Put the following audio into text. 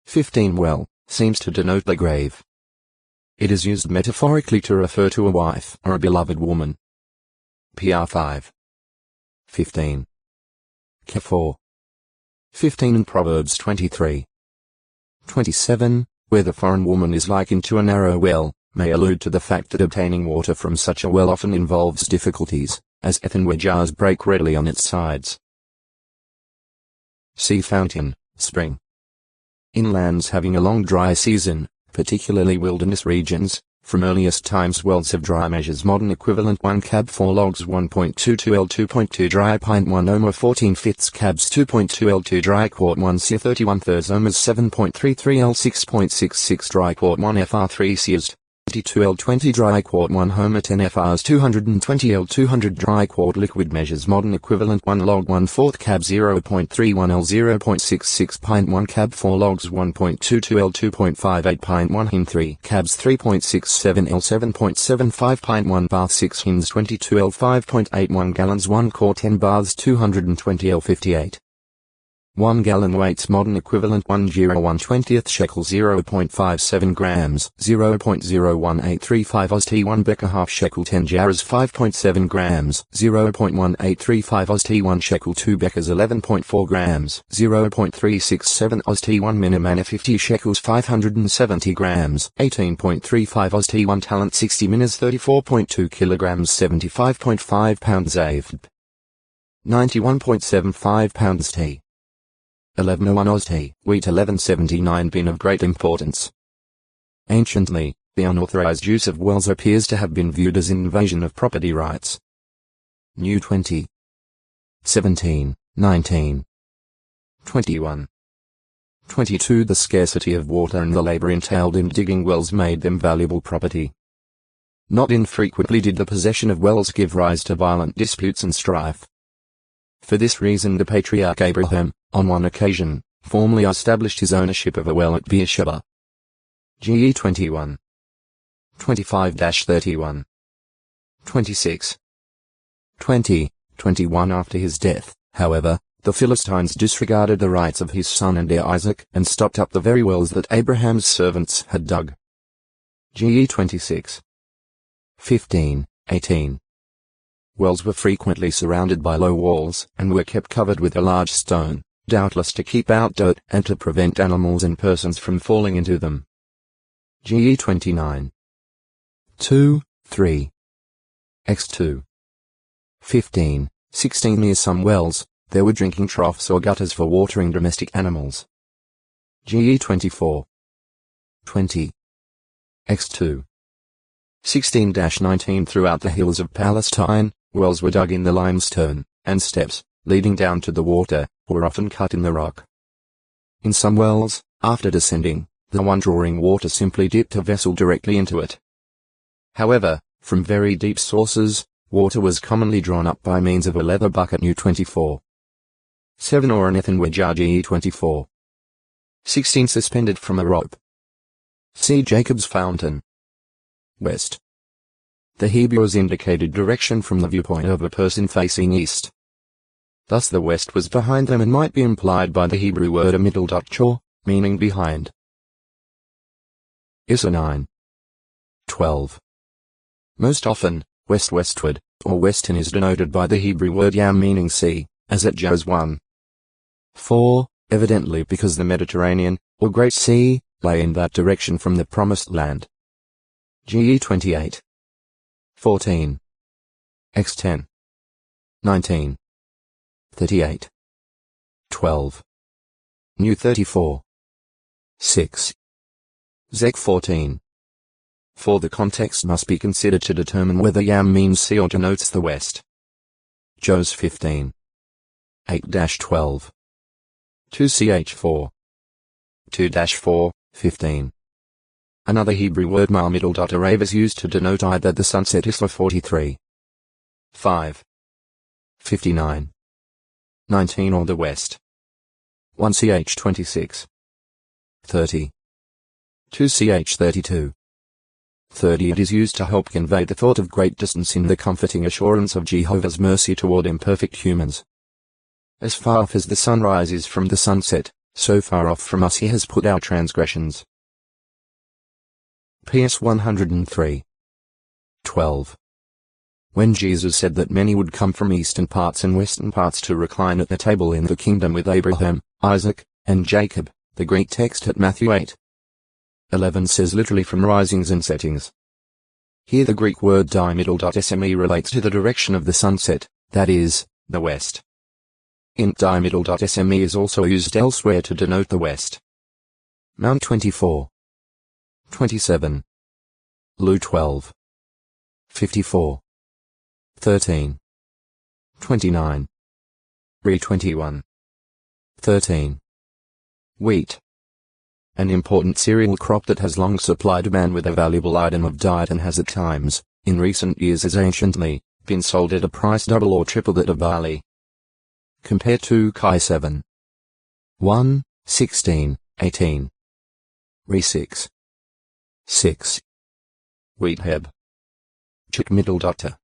15 Well seems to denote the grave. It is used metaphorically to refer to a wife or a beloved woman. PR 5. 15. K4. 15 in Proverbs 23. 27, where the foreign woman is likened to a narrow well, may allude to the fact that obtaining water from such a well often involves difficulties, as earthenware jars break readily on its sides. Sea fountain, spring. In lands having a long dry season, particularly wilderness regions, from earliest times wells have dry measures modern equivalent 1 cab 4 logs 1.22 L 2.2 dry pint 1 omer 14 fifths cabs 2.2 L 2 dry quart 1 seer 31 thirds omers 7.33 L 6.66 dry quart 1 FR 3 seers 22 L 20 dry quart 1 homer 10 FRs 220 L 200 dry quart liquid measures modern equivalent 1 log 1/4 cab 0.31 L 0.66 pint 1 cab 4 logs 1.22 L 2.58 pint 1 hin 3 cabs 3.67 L 7.75 pint 1 bath 6 hins 22 L 5.81 gallons 1 quart 10 baths 220 L 58. 1 gallon weights modern equivalent 1 gyro 1/20th shekel 0.57 grams 0.01835 Oz T 1 becker half shekel 10 jars 5.7 grams 0.1835 Oz T 1 shekel 2 beckers 11.4 grams 0.367 Oz T 1 minimana 50 shekels 570 grams 18.35 Oz T 1 talent 60 minas 34.2 kilograms 75.5 pounds AVP 91.75 pounds T 1101 Oz T, wheat 1179 been of great importance. Anciently, the unauthorized use of wells appears to have been viewed as invasion of property rights. New 20. 17, 19. 21. 22 The scarcity of water and the labor entailed in digging wells made them valuable property. Not infrequently did the possession of wells give rise to violent disputes and strife. For this reason the patriarch Abraham, on one occasion, formally established his ownership of a well at Beersheba. GE 21. 25-31. 26. 20, 21 After his death, however, the Philistines disregarded the rights of his son and heir Isaac and stopped up the very wells that Abraham's servants had dug. GE 26. 15, 18. Wells were frequently surrounded by low walls and were kept covered with a large stone, doubtless to keep out dirt and to prevent animals and persons from falling into them. GE 29. 2, 3. X2. 15, 16 Near some wells, there were drinking troughs or gutters for watering domestic animals. GE 24. 20. X2. 16-19 Throughout the hills of Palestine, wells were dug in the limestone, and steps, leading down to the water, were often cut in the rock. In some wells, after descending, the one drawing water simply dipped a vessel directly into it. However, from very deep sources, water was commonly drawn up by means of a leather bucket. New 24. 7 Or an earthenware jar. GE 24. 16 Suspended from a rope. See Jacob's fountain. West. The Hebrews indicated direction from the viewpoint of a person facing east. Thus the west was behind them and might be implied by the Hebrew word amiddle.chor, meaning behind. Issa 9. 12. Most often, west-westward, or western is denoted by the Hebrew word yam meaning sea, as at Jos 1. 4, evidently because the Mediterranean, or Great Sea, lay in that direction from the Promised Land. GE 28. 14. X10. 19. 38. 12. New 34. 6. Zek 14. For the context must be considered to determine whether yam means sea or denotes the west. Jos 15. 8-12. 2ch4. 2-4, 15. Another Hebrew word middle.arav is used to denote either the sunset. Isla 43. 5. 59. 19 or the west. 1ch 26. 30. 2ch 32. 30 It is used to help convey the thought of great distance in the comforting assurance of Jehovah's mercy toward imperfect humans. As far off as the sun rises from the sunset, So far off from us he has put our transgressions. PS 103. 12. When Jesus said that many would come from eastern parts and western parts to recline at the table in the kingdom with Abraham, Isaac, and Jacob, the Greek text at Matthew 8:11 says literally from risings and settings. Here the Greek word dimiddle.sme relates to the direction of the sunset, that is, the west. Int dimiddle.sme is also used elsewhere to denote the west. Mount 24. 27. Lu 12. 54. 13. 29. Re 21. 13. Wheat. An important cereal crop that has long supplied man with a valuable item of diet and has at times, in recent years as anciently, been sold at a price double or triple that of barley. Compare to Chi 7. 1, 16, 18. Re 6. 6. Wheat Heb. Chuk middle doctor.